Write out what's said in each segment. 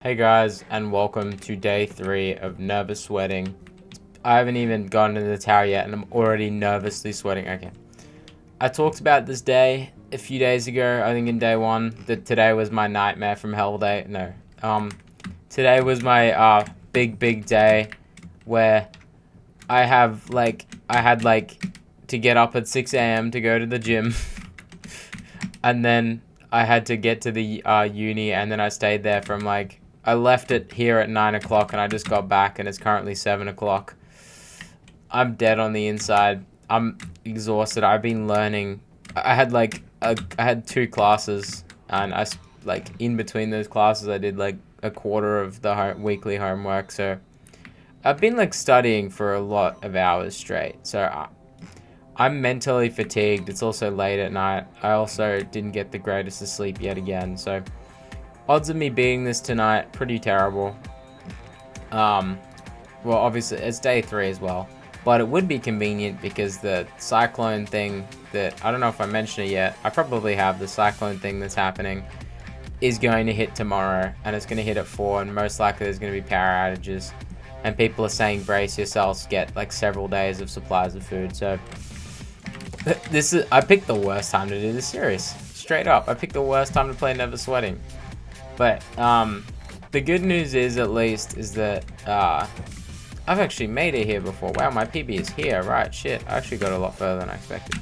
Hey guys, and welcome to day 3 of nervous sweating. I haven't even gotten into the tower yet and I'm already nervously sweating. Okay. I talked about this day a few days ago, I think in day 1, that today was my nightmare from hell day. No. Today was my big day where I had to get up at 6 a.m. to go to the gym. And then I had to get to the uni, and then I stayed there from I left it here at 9 o'clock and I just got back and it's currently 7 o'clock. I'm dead on the inside. I'm exhausted. I've been learning. I had 2 classes, and in between those classes I did a quarter of the weekly homework. So I've been studying for a lot of hours straight. So I'm mentally fatigued. It's also late at night. I also didn't get the greatest of sleep yet again. So odds of me beating this tonight, pretty terrible. Well, obviously, it's day 3 as well. But it would be convenient because the cyclone thing that, I don't know if I mentioned it yet, I probably have, the cyclone thing that's happening is going to hit tomorrow. And it's going to hit at 4, and most likely there's going to be power outages. And people are saying brace yourselves, get several days of supplies of food. So I picked the worst time to do this series. Straight up, I picked the worst time to play Never Sweating. But the good news is, at least, is that I've actually made it here before. Wow, my PB is here, right? Shit, I actually got a lot further than I expected.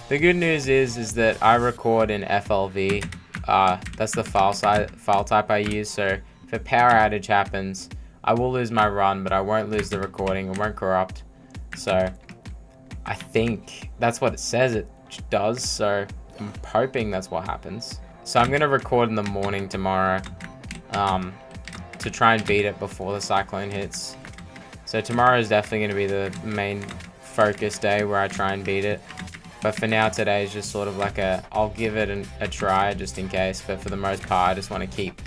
The good news is that I record in FLV. That's the file type I use. So if a power outage happens, I will lose my run, but I won't lose the recording. It won't corrupt. So I think that's what it says it does. So I'm hoping that's what happens. So I'm going to record in the morning tomorrow to try and beat it before the cyclone hits. So tomorrow is definitely going to be the main focus day where I try and beat it. But for now, today is just sort of I'll give it a try just in case. But for the most part, I just want to keep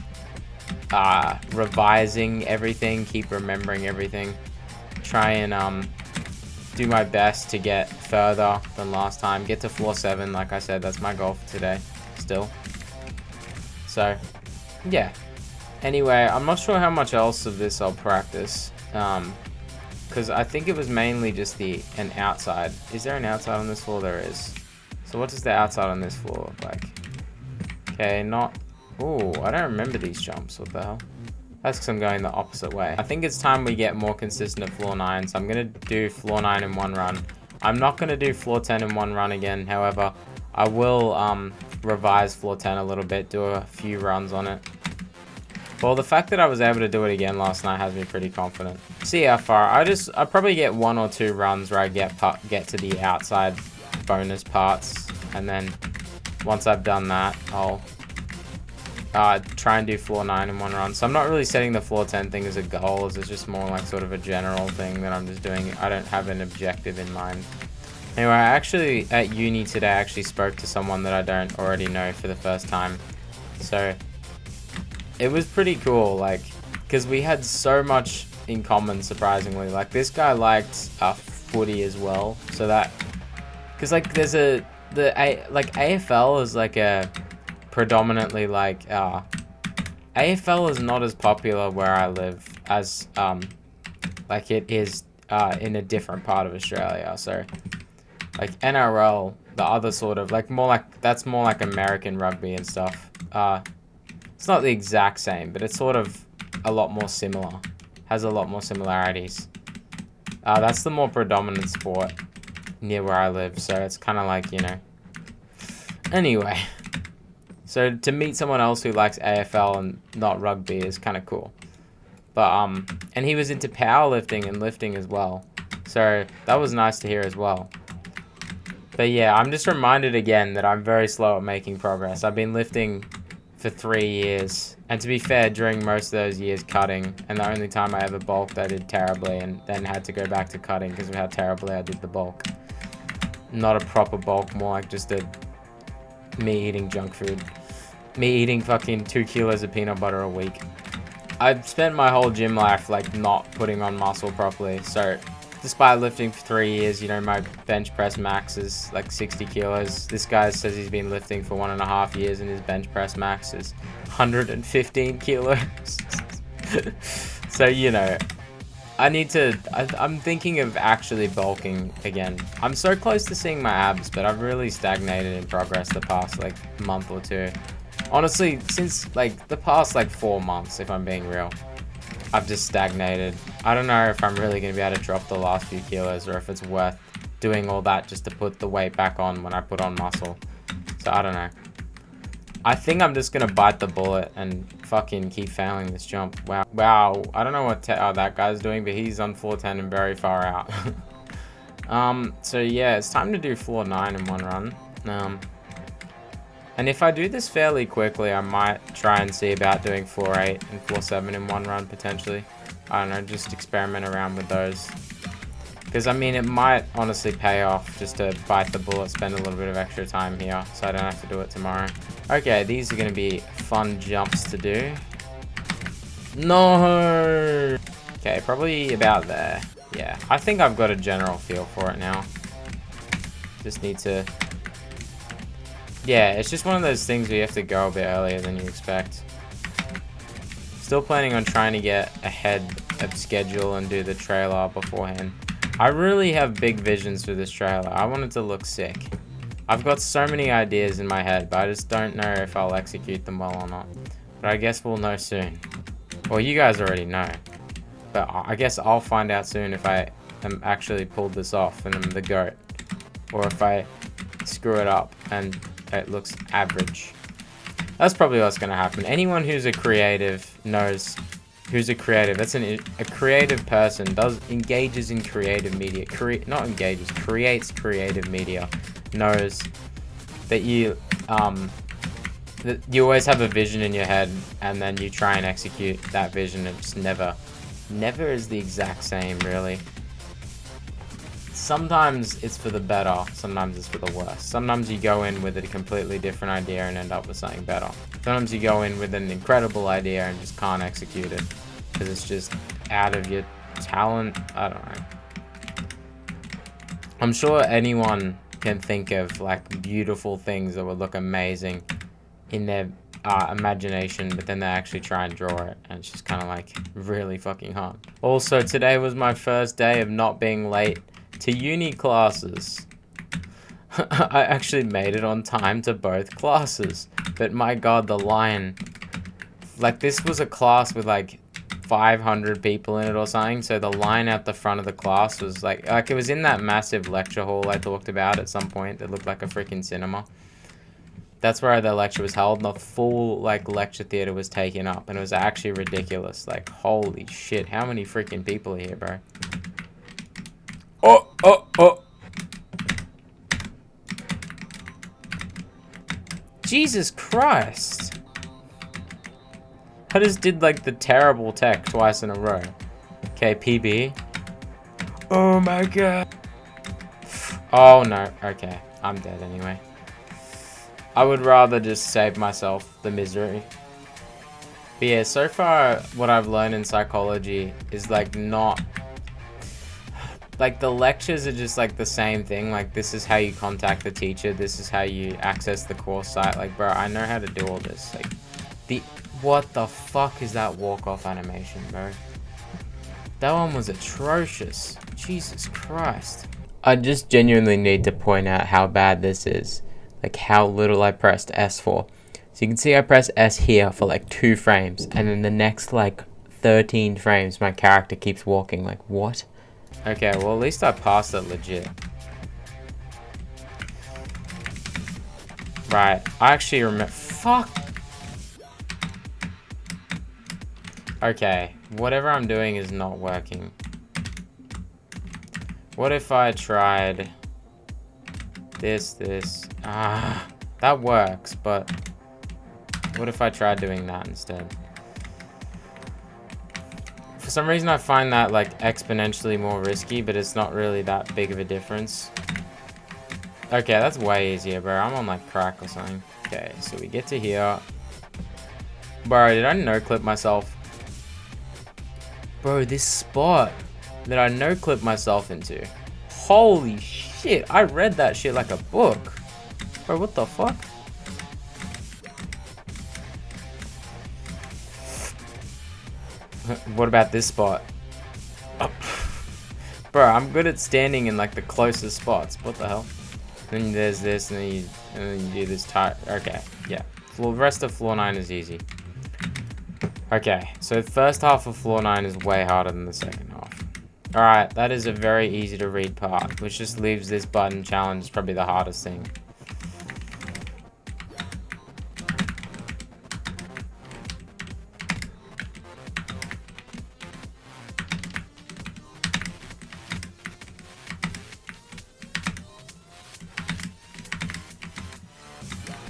revising everything, keep remembering everything. Try and do my best to get further than last time. Get to floor 7, like I said, that's my goal for today still. So, yeah. Anyway, I'm not sure how much else of this I'll practice. Because I think it was mainly just an outside. Is there an outside on this floor? There is. So what does the outside on this floor look like? Okay, not... Ooh, I don't remember these jumps. What the hell? That's because I'm going the opposite way. I think it's time we get more consistent at floor 9. So I'm going to do floor 9 in one run. I'm not going to do floor 10 in one run again. However, I will revise floor 10 a little bit, do a few runs on it. Well, the fact that I was able to do it again last night has me pretty confident. See how far. I'll probably get 1 or 2 runs where I get to the outside bonus parts, and then once I've done that, I'll try and do floor 9 in one run. So I'm not really setting the floor 10 thing as a goal, as it's just more sort of a general thing that I'm just doing. I don't have an objective in mind. Anyway, at uni today, I actually spoke to someone that I don't already know for the first time. So it was pretty cool, because we had so much in common, surprisingly. This guy liked footy as well. So that, because there's AFL is a predominantly AFL is not as popular where I live as it is in a different part of Australia. So NRL, the other sort of that's more like American rugby and stuff. It's not the exact same, but it's sort of a lot more similar. Has a lot more similarities. That's the more predominant sport near where I live, so it's kind of Anyway, so to meet someone else who likes AFL and not rugby is kind of cool. But and he was into powerlifting and lifting as well, so that was nice to hear as well. But yeah, I'm just reminded again that I'm very slow at making progress. I've been lifting for 3 years, and to be fair, during most of those years cutting, and the only time I ever bulked I did terribly, and then had to go back to cutting because of how terribly I did the bulk. Not a proper bulk, more just me eating junk food. Me eating fucking 2 kilos of peanut butter a week. I've spent my whole gym life not putting on muscle properly, so despite lifting for 3 years, my bench press max is 60 kilos. This guy says he's been lifting for 1.5 years and his bench press max is 115 kilos. So, you know, I'm thinking of actually bulking again. I'm so close to seeing my abs, but I've really stagnated in progress the past, like, month or two. Honestly, since, like, the past, like, 4 months, if I'm being real. I've just stagnated. I don't know if I'm really going to be able to drop the last few kilos, or if it's worth doing all that just to put the weight back on when I put on muscle. So, I don't know. I think I'm just gonna bite the bullet and fucking keep failing this jump. Wow. I don't know what that guy's doing, but he's on floor 10 and very far out. So yeah, it's time to do floor 9 in one run. And if I do this fairly quickly, I might try and see about doing floor 8 and floor 7 in one run, potentially. I don't know, just experiment around with those. Because, I mean, it might honestly pay off just to bite the bullet, spend a little bit of extra time here, so I don't have to do it tomorrow. Okay, these are going to be fun jumps to do. No! Okay, probably about there. Yeah, I think I've got a general feel for it now. Just need to... Yeah, it's just one of those things where you have to go a bit earlier than you expect. Still planning on trying to get ahead of schedule and do the trailer beforehand. I really have big visions for this trailer. I want it to look sick. I've got so many ideas in my head, but I just don't know if I'll execute them well or not. But I guess we'll know soon. Well, you guys already know. But I guess I'll find out soon if I am actually pulled this off and I'm the GOAT. Or if I screw it up and it looks average. That's probably what's going to happen. Anyone who's a creative knows who's a creative. That's a creative person, engages in creative media. Creates creative media. Knows that you always have a vision in your head, and then you try and execute that vision, and just never is the exact same, really. Sometimes it's for the better, sometimes it's for the worse. Sometimes you go in with a completely different idea and end up with something better. Sometimes you go in with an incredible idea and just can't execute it because it's just out of your talent. I don't know. I'm sure anyone can think of like beautiful things that would look amazing in their imagination, but then they actually try and draw it, and it's just kind of like really fucking hard. Also, today was my first day of not being late to uni classes. I actually made it on time to both classes, but my god, the line, like, this was a class with like 500 people in it or something, so the line out the front of the class was like it was in that massive lecture hall I talked about at some point that looked like a freaking cinema. That's where the lecture was held, and the full like lecture theater was taken up, and it was actually ridiculous. Like, holy shit, how many freaking people are here, bro? Oh. Jesus Christ. I just did like the terrible tech twice in a row. Okay, PB. Oh my god. Oh no, okay. I'm dead anyway. I would rather just save myself the misery. But yeah, so far what I've learned in psychology is like not... Like, the lectures are just like the same thing. Like, this is how you contact the teacher. This is how you access the course site. Like, bro, I know how to do all this. Like, what the fuck is that walk-off animation, bro? That one was atrocious. Jesus Christ. I just genuinely need to point out how bad this is. Like, how little I pressed S for. So you can see I press S here for like 2 frames. And then the next like 13 frames, my character keeps walking. Like, what? Okay, well, at least I passed it legit. Right, I actually remember... Fuck! Okay, whatever I'm doing is not working. What if I tried... this... that works, but... what if I tried doing that instead? For some reason I find that like exponentially more risky, but it's not really that big of a difference. Okay, that's way easier, bro. I'm on like crack or something. Okay, so we get to here. Bro, did I no-clip myself? Bro, this spot that I no-clip myself into. Holy shit, I read that shit like a book. Bro, what the fuck? What about this spot? Oh. Bro, I'm good at standing in like the closest spots. What the hell? Then there's this, and then you do this tight. Okay, yeah. The rest of floor 9 is easy. Okay, so the first half of floor 9 is way harder than the second half. Alright, that is a very easy to read part, which just leaves this button challenge probably the hardest thing.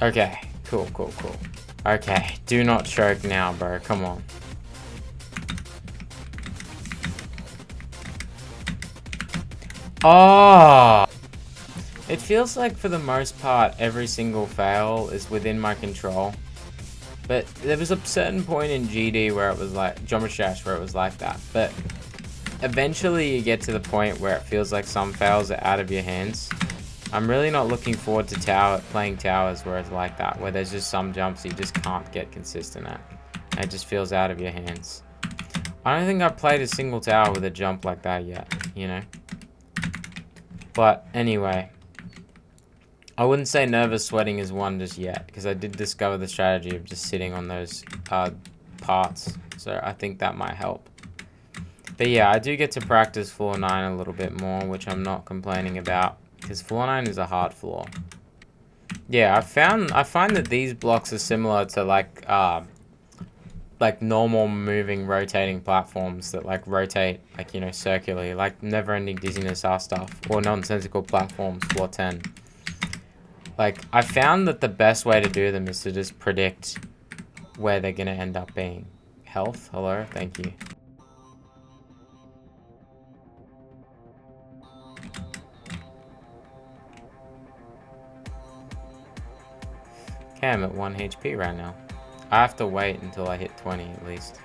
Okay, cool. Okay, do not choke now, bro. Come on. Oh! It feels like for the most part, every single fail is within my control. But there was a certain point in GD where it was like, Geometry Dash where it was like that. But eventually you get to the point where it feels like some fails are out of your hands. I'm really not looking forward to playing towers where it's like that, where there's just some jumps you just can't get consistent at. And it just feels out of your hands. I don't think I've played a single tower with a jump like that yet, you know? But anyway, I wouldn't say nervous sweating is one just yet, because I did discover the strategy of just sitting on those parts. So I think that might help. But yeah, I do get to practice floor 9 a little bit more, which I'm not complaining about. Because floor 9 is a hard floor. Yeah, I find that these blocks are similar to like normal moving rotating platforms that like rotate like, you know, circularly, like Never Ending Dizziness R stuff, or nonsensical platforms, floor 10. Like, I found that the best way to do them is to just predict where they're gonna end up being. Health, hello, thank you. Okay, I'm at 1 HP right now. I have to wait until I hit 20 at least.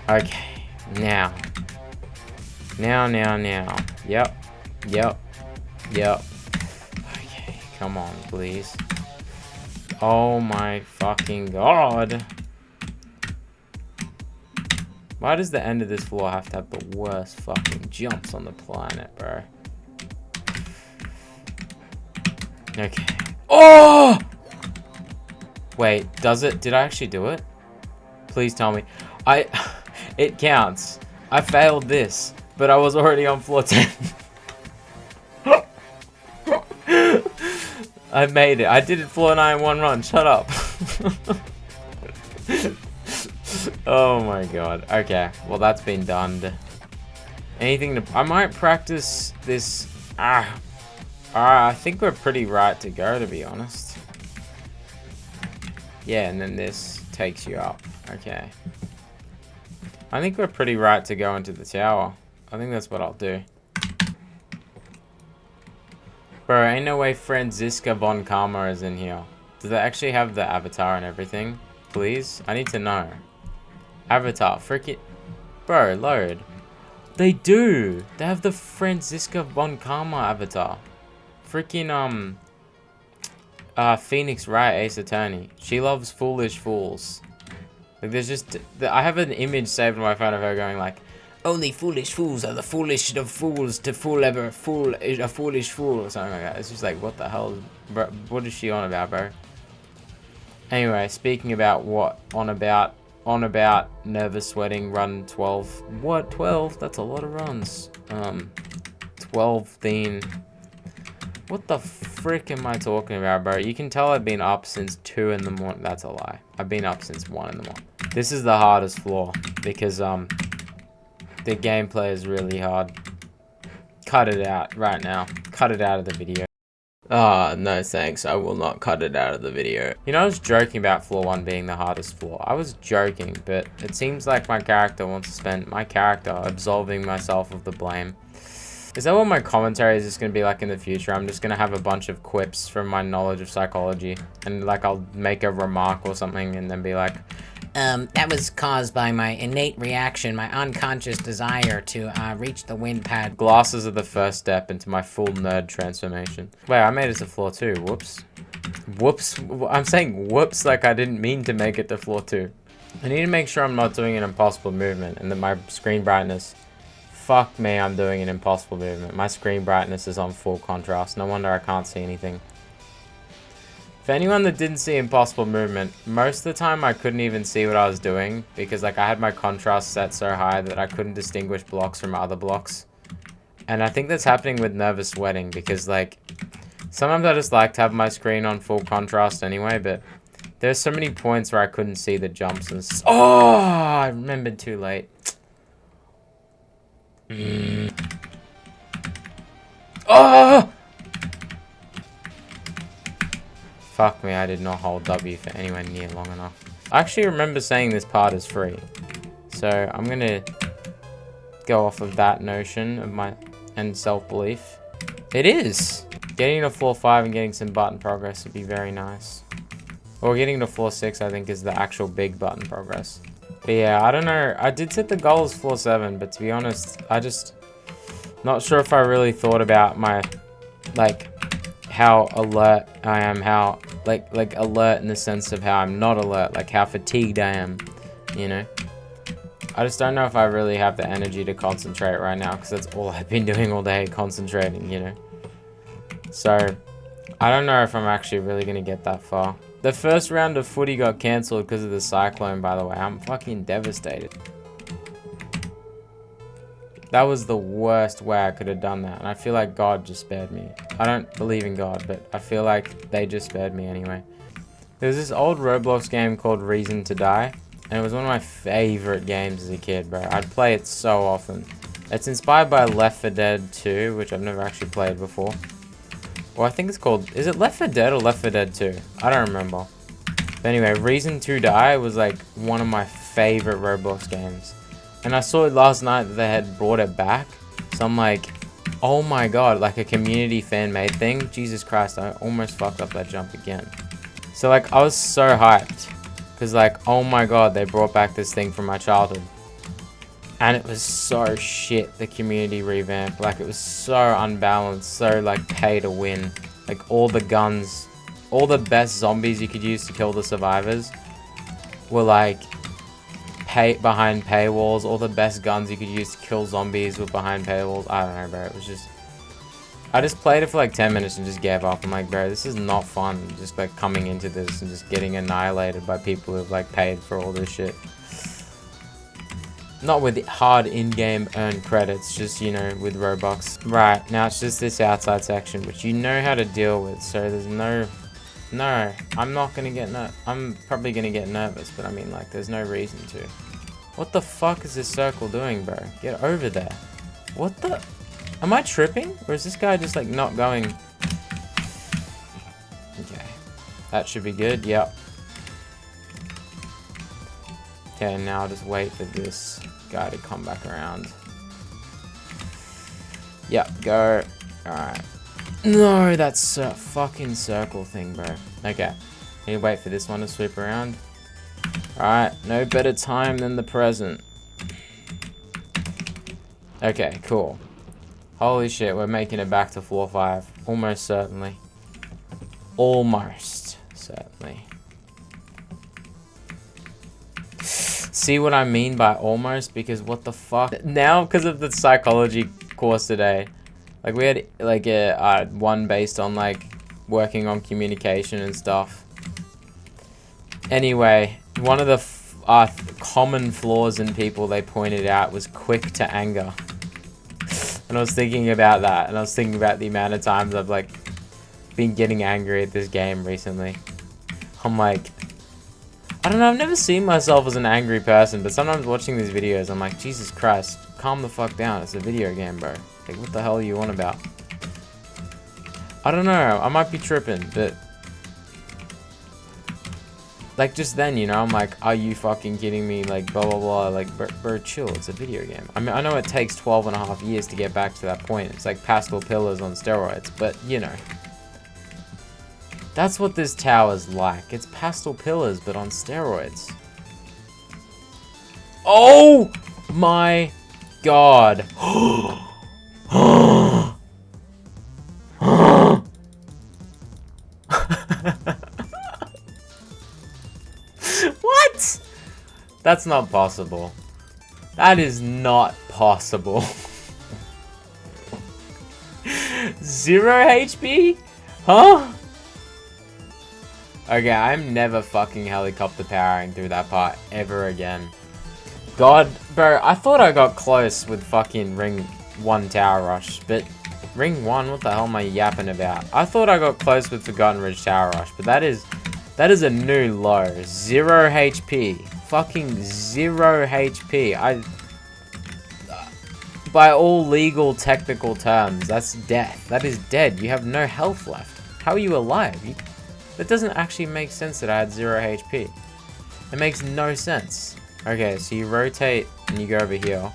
Okay, now. Yep. Okay, come on, please. Oh my fucking god. Why does the end of this floor have to have the worst fucking jumps on the planet, bro? Okay. Oh! Wait, does it? Did I actually do it? Please tell me. It counts. I failed this, but I was already on floor 10. I made it. I did it floor 9 one run. Shut up. Oh my god. Okay. Well, that's been done. Anything to... I might practice this... I think we're pretty right to go, to be honest. Yeah, and then this takes you up. Okay. I think we're pretty right to go into the tower. I think that's what I'll do. Bro, ain't no way Franziska von Karma is in here. Do they actually have the avatar and everything? Please? I need to know. Avatar, freaking... Bro, load. They do! They have the Franziska von Karma avatar. Freaking, Phoenix Wright Ace Attorney. She loves foolish fools. Like, there's just... I have an image saved on my phone of her going like, only foolish fools are the foolish of fools to fool ever fool a foolish fool, or something like that. It's just like, what the hell, bro? What is she on about, bro? Anyway, speaking about what? On about nervous sweating, run 12. What, 12? That's a lot of runs. 12, what the frick am I talking about, bro? You can tell I've been up since 2 in the morning. That's a lie. I've been up since 1 in the morning. This is the hardest floor because, the gameplay is really hard. Cut it out right now. Cut it out of the video. No thanks. I will not cut it out of the video. You know, I was joking about floor 1 being the hardest floor. I was joking, but it seems like my character wants to spend... My character absolving myself of the blame. Is that what my commentary is just going to be like in the future? I'm just going to have a bunch of quips from my knowledge of psychology. And like I'll make a remark or something and then be like, that was caused by my innate reaction, my unconscious desire to reach the wind pad. glasses are the first step into my full nerd transformation. Wait, I made it to floor 2. Whoops. Whoops. I'm saying whoops like I didn't mean to make it to floor 2. I need to make sure I'm not doing an impossible movement and that my screen brightness... Fuck me, I'm doing an impossible movement. My screen brightness is on full contrast. No wonder I can't see anything. For anyone that didn't see impossible movement, most of the time I couldn't even see what I was doing because like I had my contrast set so high that I couldn't distinguish blocks from other blocks. And I think that's happening with nervous sweating because like sometimes I just like to have my screen on full contrast anyway, but there's so many points where I couldn't see the jumps and oh, I remembered too late. Oh! Fuck me, I did not hold W for anywhere near long enough. I actually remember saying this part is free. So I'm gonna go off of that notion of my and self-belief. It is! Getting to floor 5 and getting some button progress would be very nice. Or getting to floor 6 I think is the actual big button progress. But yeah, I don't know. I did set the goal as floor 7, but to be honest, I just... Not sure if I really thought about my... Like, how alert I am, how... Like alert in the sense of how I'm not alert. Like, how fatigued I am, you know? I just don't know if I really have the energy to concentrate right now, because that's all I've been doing all day, concentrating, you know? So, I don't know if I'm actually really going to get that far. The first round of footy got cancelled because of the cyclone, by the way. I'm fucking devastated. That was the worst way I could have done that. And I feel like God just spared me. I don't believe in God, but I feel like they just spared me anyway. There's this old Roblox game called Reason to Die. And it was one of my favorite games as a kid, bro. I'd play it so often. It's inspired by Left 4 Dead 2, which I've never actually played before. Well, I think it's called... Is it Left 4 Dead or Left 4 Dead 2? I don't remember. But anyway, Reason to Die was like one of my favorite Roblox games. And I saw it last night that they had brought it back. So I'm like, oh my god, like a community fan-made thing? Jesus Christ, I almost fucked up that jump again. So like, I was so hyped. Because like, oh my god, they brought back this thing from my childhood. And it was so shit, the community revamp. Like, it was so unbalanced, so, like, pay to win. Like, all the guns, all the best zombies you could use to kill the survivors were, like, behind paywalls. All the best guns you could use to kill zombies were behind paywalls. I don't know, bro. It was just... I just played it for, like, 10 minutes and just gave up. I'm like, bro, this is not fun. Just, like, coming into this and just getting annihilated by people who've, like, paid for all this shit. Not with hard in-game earned credits, just, you know, with Robux. Right, now it's just this outside section, which you know how to deal with, so there's no, I'm not gonna get I'm probably gonna get nervous, but I mean, like, there's no reason to. What the fuck is this circle doing, bro? Get over there. What the? Am I tripping? Or is this guy just, like, not going? Okay. That should be good, yep. Okay, now I'll just wait for this guy to come back around. Yep, go. Alright. No, that's a fucking circle thing, bro. Okay. Need to wait for this one to sweep around. Alright, no better time than the present. Okay, cool. Holy shit, we're making it back to floor 5. Almost certainly. Almost certainly. See what I mean by almost? Because what the fuck? Now, because of the psychology course today, like, we had, like, one based on, like, working on communication and stuff. Anyway, one of the common flaws in people they pointed out was quick to anger. And I was thinking about that, and I was thinking about the amount of times I've, like, been getting angry at this game recently. I'm like... I don't know, I've never seen myself as an angry person, but sometimes watching these videos, I'm like, Jesus Christ, calm the fuck down, it's a video game, bro. Like, what the hell are you on about? I don't know, I might be tripping, but... Like, just then, you know, I'm like, are you fucking kidding me? Like, blah, blah, blah. Like, bro, chill. It's a video game. I mean, I know it takes 12.5 years to get back to that point. It's like pastel pillars on steroids. But, you know. That's what this tower's like. It's pastel pillars, but on steroids. Oh my god. What? That's not possible. That is not possible. 0 HP? Huh? Okay, I'm never fucking helicopter powering through that part ever again. God, bro, I thought I got close with fucking Ring 1 Tower Rush, but Ring 1, what the hell am I yapping about? I thought I got close with Forgotten Ridge Tower Rush, but that is a new low. 0 HP. Fucking 0 HP. By all legal technical terms, that's death. That is dead. You have no health left. How are you alive? That doesn't actually make sense that I had 0 HP. It makes no sense. Okay, so you rotate and you go over here.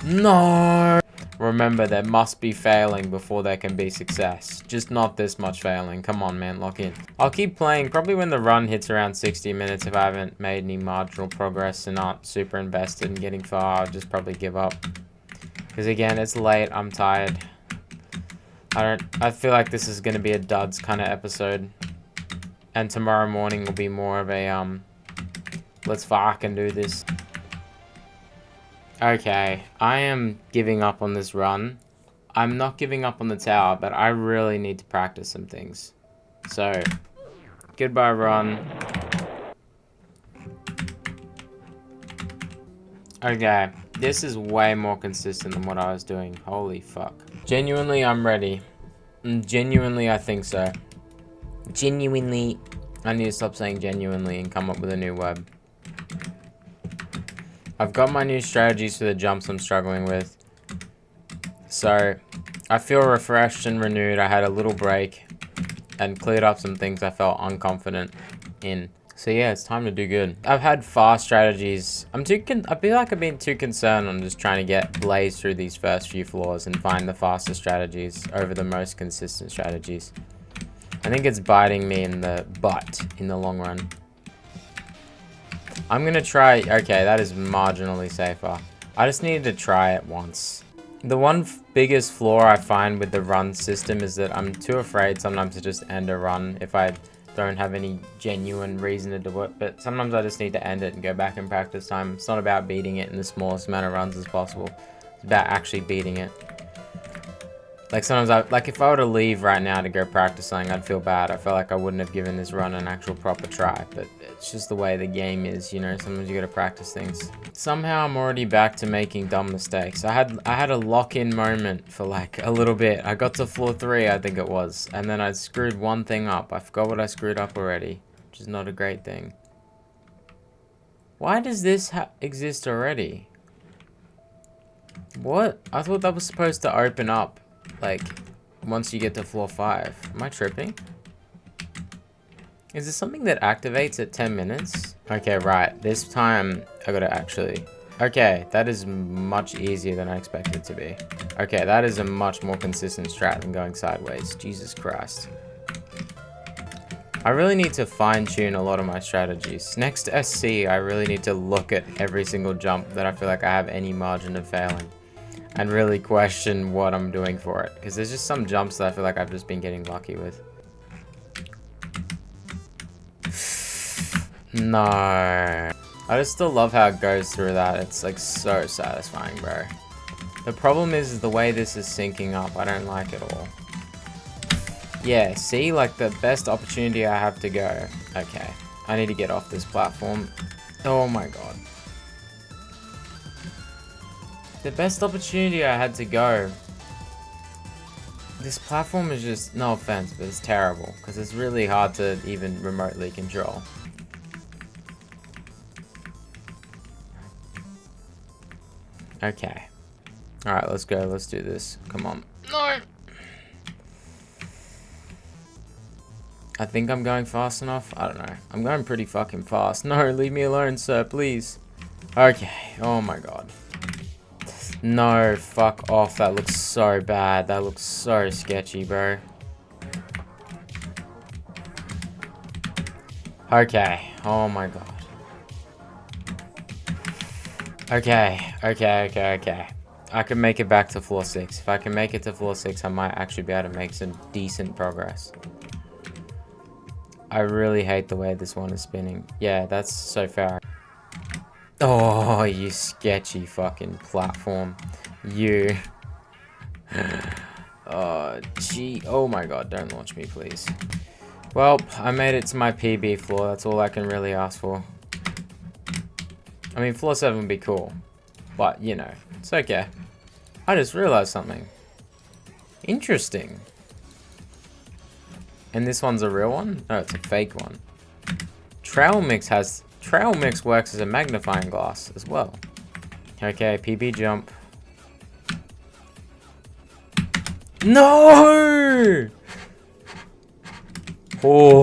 No! Remember, there must be failing before there can be success. Just not this much failing. Come on, man, lock in. I'll keep playing probably when the run hits around 60 minutes. If I haven't made any marginal progress and aren't super invested in getting far, I'll just probably give up. Because again, it's late, I'm tired. I feel like this is going to be a duds kind of episode. And tomorrow morning will be more of a, let's fucking do this. Okay, I am giving up on this run. I'm not giving up on the tower, but I really need to practice some things. So, goodbye run. Okay, this is way more consistent than what I was doing. Holy fuck. Genuinely, I'm ready. Genuinely, I think so. Genuinely, I need to stop saying genuinely and come up with a new word. I've got my new strategies for the jumps I'm struggling with. So, I feel refreshed and renewed. I had a little break and cleared up some things I felt unconfident in. So yeah, it's time to do good. I've had fast strategies. I feel like I've been too concerned on just trying to blaze through these first few floors and find the fastest strategies over the most consistent strategies. I think it's biting me in the butt in the long run. I'm gonna try, okay, that is marginally safer. I just needed to try it once. The one biggest flaw I find with the run system is that I'm too afraid sometimes to just end a run if I don't have any genuine reason to do it. But sometimes I just need to end it and go back and practice time. It's not about beating it in the smallest amount of runs as possible. It's about actually beating it. Like sometimes if I were to leave right now to go practice something, I'd feel bad. I felt like I wouldn't have given this run an actual proper try, but it's just the way the game is, you know, sometimes you gotta practice things. Somehow I'm already back to making dumb mistakes. I had a lock-in moment for like a little bit. I got to floor 3, I think it was, and then I screwed one thing up. I forgot what I screwed up already, which is not a great thing. Why does this exist already? What? I thought that was supposed to open up. Like, once you get to floor 5. Am I tripping? Is this something that activates at 10 minutes? Okay, right. This time, I gotta actually... Okay, that is much easier than I expected it to be. Okay, that is a much more consistent strat than going sideways. Jesus Christ. I really need to fine-tune a lot of my strategies. Next to SC, I really need to look at every single jump that I feel like I have any margin of failing. And really question what I'm doing for it. Because there's just some jumps that I feel like I've just been getting lucky with. No. I just still love how it goes through that. It's like so satisfying, bro. The problem is the way this is syncing up. I don't like it all. Yeah, see, like the best opportunity I have to go. Okay, I need to get off this platform. Oh my god. The best opportunity I had to go. This platform is just, no offense, but it's terrible. Because it's really hard to even remotely control. Okay. Alright, let's go. Let's do this. Come on. No! I think I'm going fast enough. I don't know. I'm going pretty fucking fast. No, leave me alone, sir, please. Okay. Oh my god. No, fuck off. That looks so bad. That looks so sketchy, bro. Okay. Oh my god. Okay. I can make it back to floor 6. If I can make it to floor 6, I might actually be able to make some decent progress. I really hate the way this one is spinning. Yeah, that's so fair. Oh, you sketchy fucking platform. You. Oh, gee. Oh my god, don't launch me, please. Well, I made it to my PB floor. That's all I can really ask for. I mean, floor 7 would be cool. But, you know, it's okay. I just realized something. Interesting. And this one's a real one? No, it's a fake one. Trail Mix works as a magnifying glass as well. Okay, PB jump. No! Oh.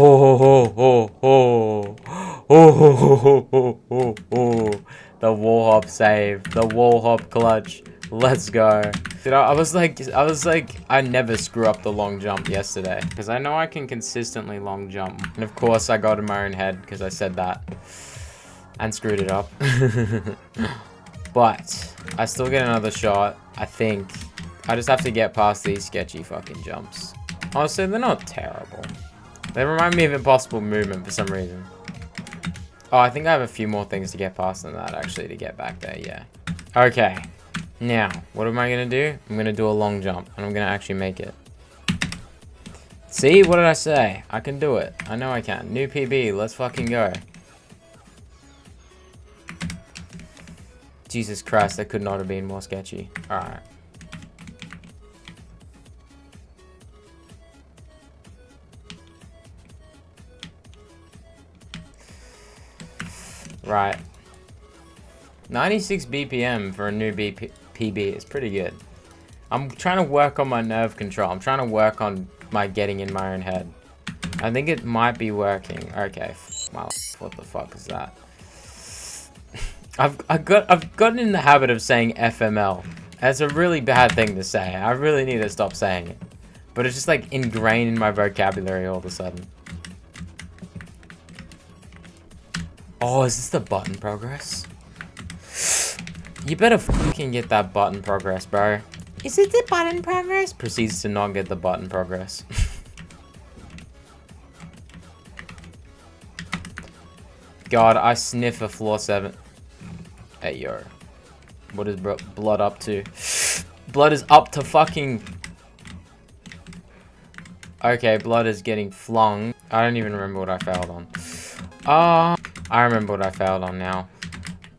The wall hop save. The wall hop clutch. Let's go. Dude, I was like, I never screw up the long jump yesterday. Because I know I can consistently long jump. And of course, I got in my own head because I said that. And screwed it up. But, I still get another shot. I think. I just have to get past these sketchy fucking jumps. Honestly, they're not terrible. They remind me of Impossible Movement for some reason. Oh, I think I have a few more things to get past than that, actually, to get back there, yeah. Okay. Now, what am I going to do? I'm going to do a long jump, and I'm going to actually make it. See? What did I say? I can do it. I know I can. New PB. Let's fucking go. Jesus Christ, that could not have been more sketchy. Alright. Right. 96 BPM for a new PB is pretty good. I'm trying to work on my nerve control. I'm trying to work on my getting in my own head. I think it might be working. Okay. What the fuck is that? I've gotten in the habit of saying FML. That's a really bad thing to say. I really need to stop saying it. But it's just like ingrained in my vocabulary all of a sudden. Oh, is this the button progress? You better fucking get that button progress, bro. Is it the button progress? Proceeds to not get the button progress. God, I sniff a floor 7. Hey, yo. What is blood up to? Blood is up to fucking... Okay, blood is getting flung. I don't even remember what I failed on. I remember what I failed on now.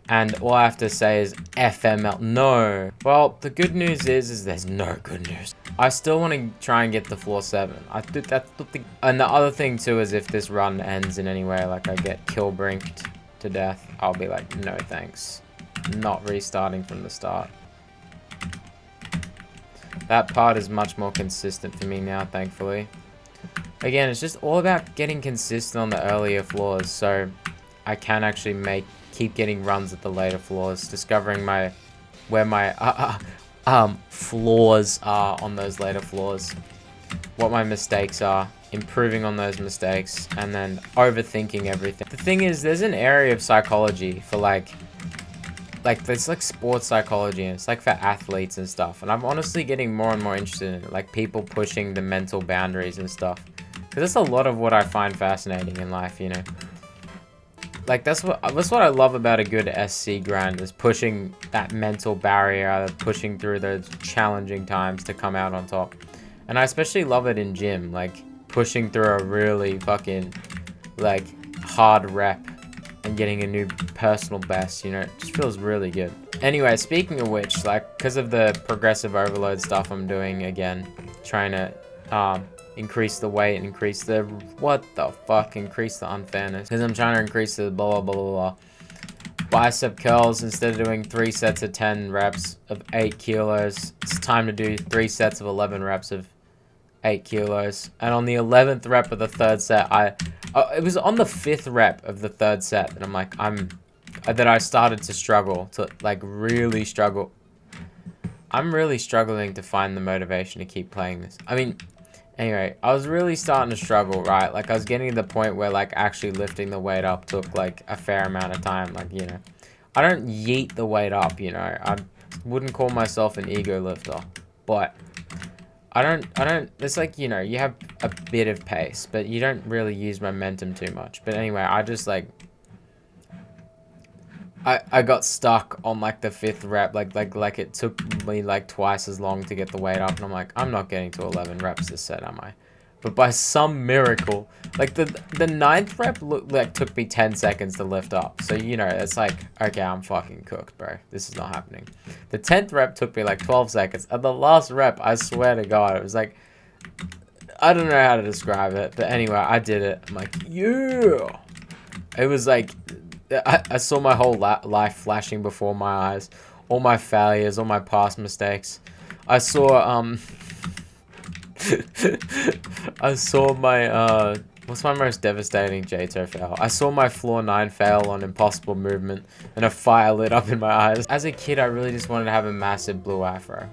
And all I have to say is FML. No. Well, the good news is there's no good news. I still want to try and get to floor 7. I think that's the thing. And the other thing too is if this run ends in any way, like I get kill brinked to death, I'll be like, no thanks. Not restarting from the start. That part is much more consistent for me now, thankfully. Again, it's just all about getting consistent on the earlier floors, so I can actually keep getting runs at the later floors, discovering where my flaws are on those later floors, what my mistakes are, improving on those mistakes, and then overthinking everything. The thing is, there's an area of psychology for like there's like sports psychology, and it's like for athletes and stuff, and I'm honestly getting more and more interested in it, like people pushing the mental boundaries and stuff, because that's a lot of what I find fascinating in life, you know. Like that's what I love about a good SC grind, is pushing that mental barrier, pushing through those challenging times to come out on top. And I especially love it in gym, like pushing through a really fucking like hard rep and getting a new personal best, you know, it just feels really good. Anyway, speaking of which, like because of the progressive overload stuff I'm doing again, trying to increase the weight, increase the increase the unfairness, because I'm trying to increase the blah blah blah blah bicep curls. Instead of doing 3 sets of 10 reps of 8 kilos, it's time to do 3 sets of 11 reps of 8 kilos. And on the 11th rep of the third set, it was on the 5th rep of the third set that I'm like, that I started to struggle, to like really struggle. I'm really struggling to find the motivation to keep playing this. I mean, anyway, I was really starting to struggle, right? Like I was getting to the point where like actually lifting the weight up took like a fair amount of time. Like, you know, I don't yeet the weight up, you know. I wouldn't call myself an ego lifter, but I don't, it's like, you know, you have a bit of pace, but you don't really use momentum too much. But anyway, I just like, I got stuck on like the 5th rep, like it took me like twice as long to get the weight up, and I'm like, I'm not getting to 11 reps this set, am I? But by some miracle, like the 9th rep took me 10 seconds to lift up. So, you know, it's like, okay, I'm fucking cooked, bro. This is not happening. The 10th rep took me like 12 seconds. And the last rep, I swear to God, it was like, I don't know how to describe it. But anyway, I did it. I'm like, yeah. It was like, I saw my whole life flashing before my eyes. All my failures, all my past mistakes. I saw, I saw my, what's my most devastating EToH fail? I saw my floor 9 fail on impossible movement, and a fire lit up in my eyes. As a kid, I really just wanted to have a massive blue afro.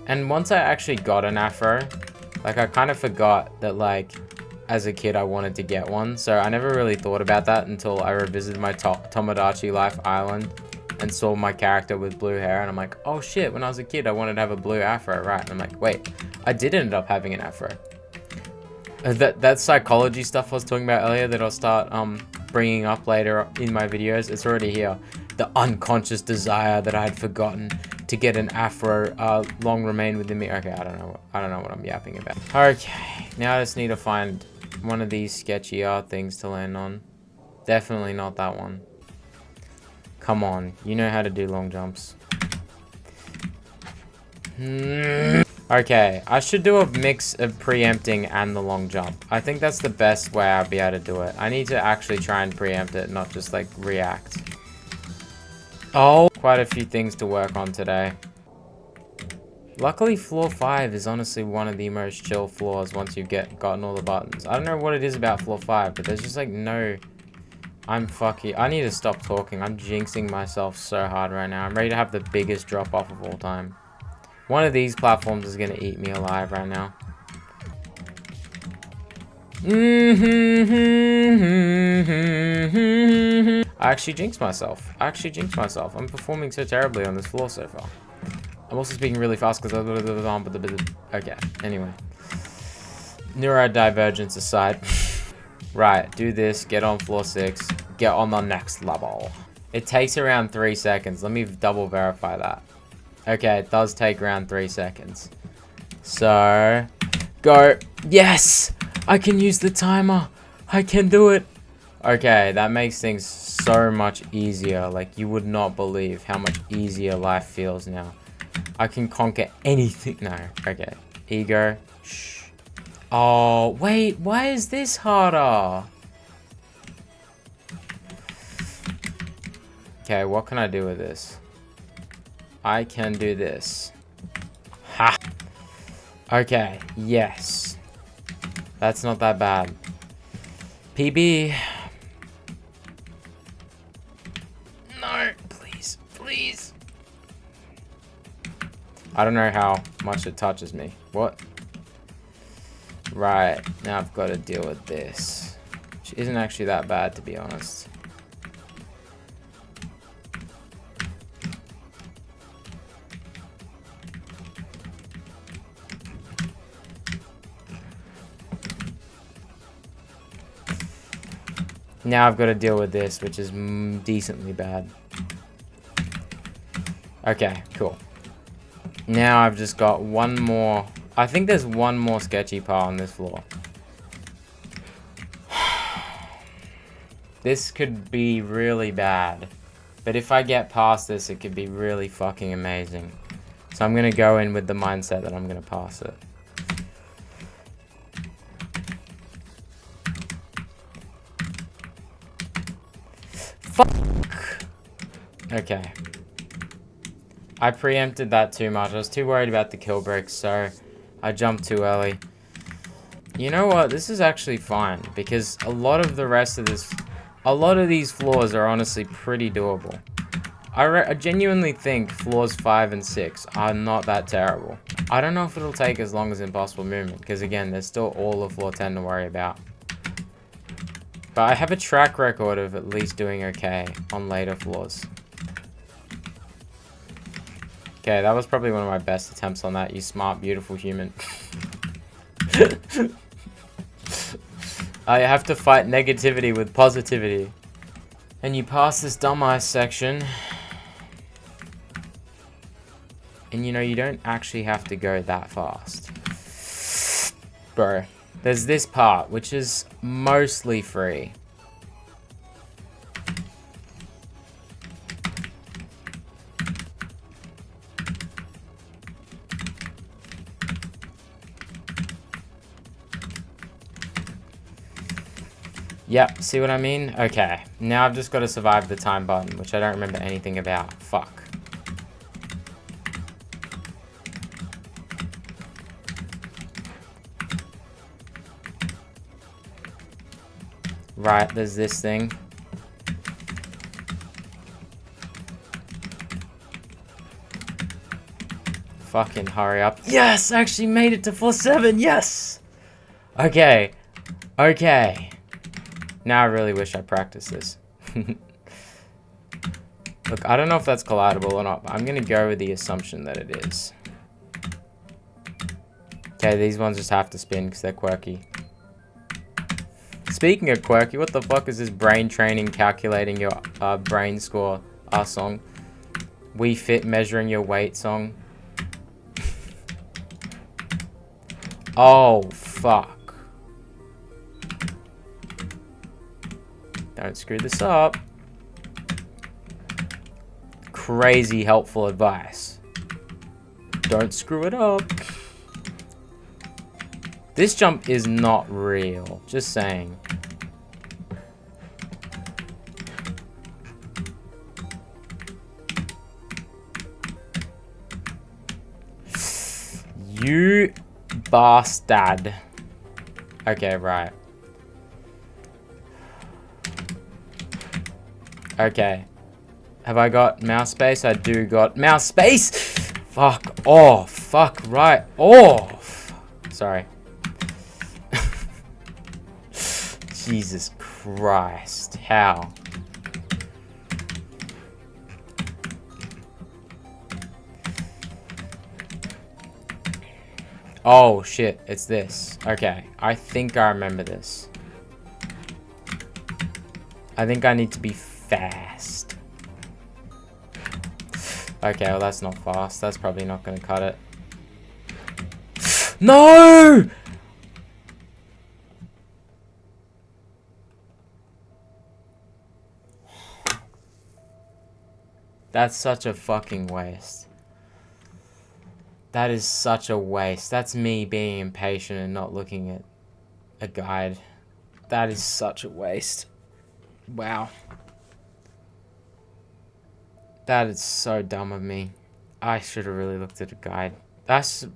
And once I actually got an afro, like, I kind of forgot that, like, as a kid, I wanted to get one. So I never really thought about that until I revisited my Tomodachi Life Island and saw my character with blue hair, and I'm like, oh shit, when I was a kid I wanted to have a blue afro, right? And I'm like, wait, I did end up having an afro. That psychology stuff I was talking about earlier that I'll start bringing up later in my videos, it's already here. The unconscious desire that I had forgotten to get an afro long remain within me. Okay, I don't know what I'm yapping about. Okay, now I just need to find one of these sketchy things to land on. Definitely not that one. Come on, you know how to do long jumps. Okay, I should do a mix of preempting and the long jump. I think that's the best way I'll be able to do it. I need to actually try and preempt it, not just like react. Oh, quite a few things to work on today. Luckily, floor 5 is honestly one of the most chill floors once you've gotten all the buttons. I don't know what it is about floor 5, but there's just like no... I'm fucky. I need to stop talking. I'm jinxing myself so hard right now. I'm ready to have the biggest drop off of all time. One of these platforms is gonna eat me alive right now. I actually jinxed myself. I'm performing so terribly on this floor so far. I'm also speaking really fast because okay, anyway. Neurodivergence aside. Right, do this, get on floor 6, get on the next level. It takes around 3 seconds. Let me double verify that. Okay, it does take around 3 seconds. So, go. Yes! I can use the timer. I can do it. Okay, that makes things so much easier. Like, you would not believe how much easier life feels now. I can conquer anything. No, okay. Ego. Shh. Oh, wait, why is this harder? Okay, what can I do with this? I can do this. Ha! Okay, yes. That's not that bad. PB. No, please, please. I don't know how much it touches me. What? Right, now I've got to deal with this. Which isn't actually that bad, to be honest. Now I've got to deal with this, which is decently bad. Okay, cool. Now I've just got one more. I think there's one more sketchy part on this floor. This could be really bad. But if I get past this, it could be really fucking amazing. So I'm going to go in with the mindset that I'm going to pass it. Fuck! Okay. I preempted that too much. I was too worried about the kill breaks, so I jumped too early. You know what? This is actually fine because a lot of the rest of this, a lot of these floors are honestly pretty doable. I genuinely think floors 5 and 6 are not that terrible. I don't know if it'll take as long as Impossible Movement because again, there's still all of floor 10 to worry about. But I have a track record of at least doing okay on later floors. Okay, that was probably one of my best attempts on that, you smart, beautiful human. I have to fight negativity with positivity. And you pass this dumbass section. And you know, you don't actually have to go that fast. Bro, there's this part, which is mostly free. Yep, see what I mean? Okay, now I've just got to survive the time button, which I don't remember anything about. Fuck. Right, there's this thing. Fucking hurry up. Yes! I actually made it to floor 7! Yes! Okay. Okay. Now I really wish I practiced this. Look, I don't know if that's collidable or not, but I'm gonna go with the assumption that it is. Okay, these ones just have to spin because they're quirky. Speaking of quirky, what the fuck is this brain training calculating your brain score song? We Fit measuring your weight song? Oh, fuck. Don't screw this up. Crazy helpful advice. Don't screw it up. This jump is not real. Just saying. You bastard. Okay, right. Okay. Have I got mouse space? I do got mouse space! Fuck off. Fuck right off. Sorry. Jesus Christ. How? Oh shit, it's this. Okay, I think I remember this. I think I need to be fast. Okay, well that's not fast. That's probably not gonna cut it. No! That's such a fucking waste. That is such a waste. That's me being impatient and not looking at a guide. That is such a waste. Wow. That is so dumb of me. I should have really looked at a guide. That's...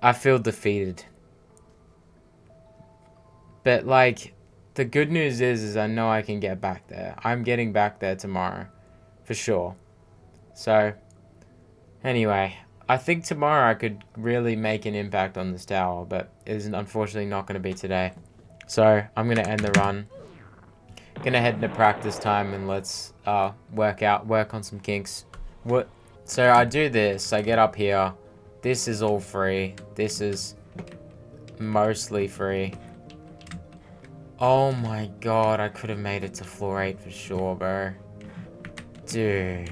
I feel defeated. But, like, the good news is I know I can get back there. I'm getting back there tomorrow. For sure. So, anyway, I think tomorrow I could really make an impact on this tower, but it is unfortunately not going to be today. So, I'm going to end the run. Gonna head into practice time and let's work on some kinks. So I do this, I get up here. This is all free. This is mostly free. Oh my god, I could have made it to floor 8 for sure, bro. Dude.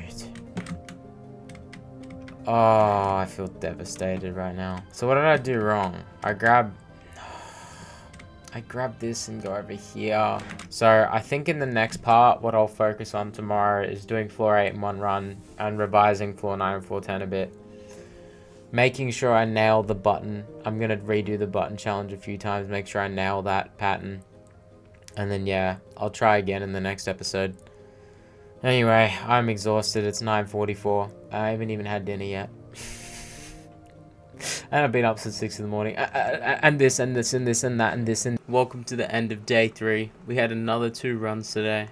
Oh, I feel devastated right now. So what did I do wrong? I grab this and go over here. So I think in the next part, what I'll focus on tomorrow is doing floor 8 in one run and revising floor 9 and floor 10 a bit. Making sure I nail the button. I'm going to redo the button challenge a few times, make sure I nail that pattern. And then, yeah, I'll try again in the next episode. Anyway, I'm exhausted. It's 9:44. I haven't even had dinner yet. And I've been up since 6 in the morning. And this, and this, and this, and that, and this, and... Welcome to the end of day 3. We had another 2 runs today.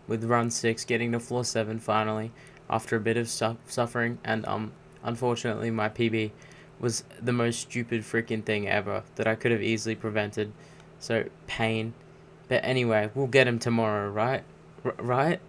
With run 6 getting to floor 7 finally, after a bit of suffering. And, unfortunately, my PB was the most stupid freaking thing ever that I could have easily prevented. So, pain. But anyway, we'll get him tomorrow, right? Right?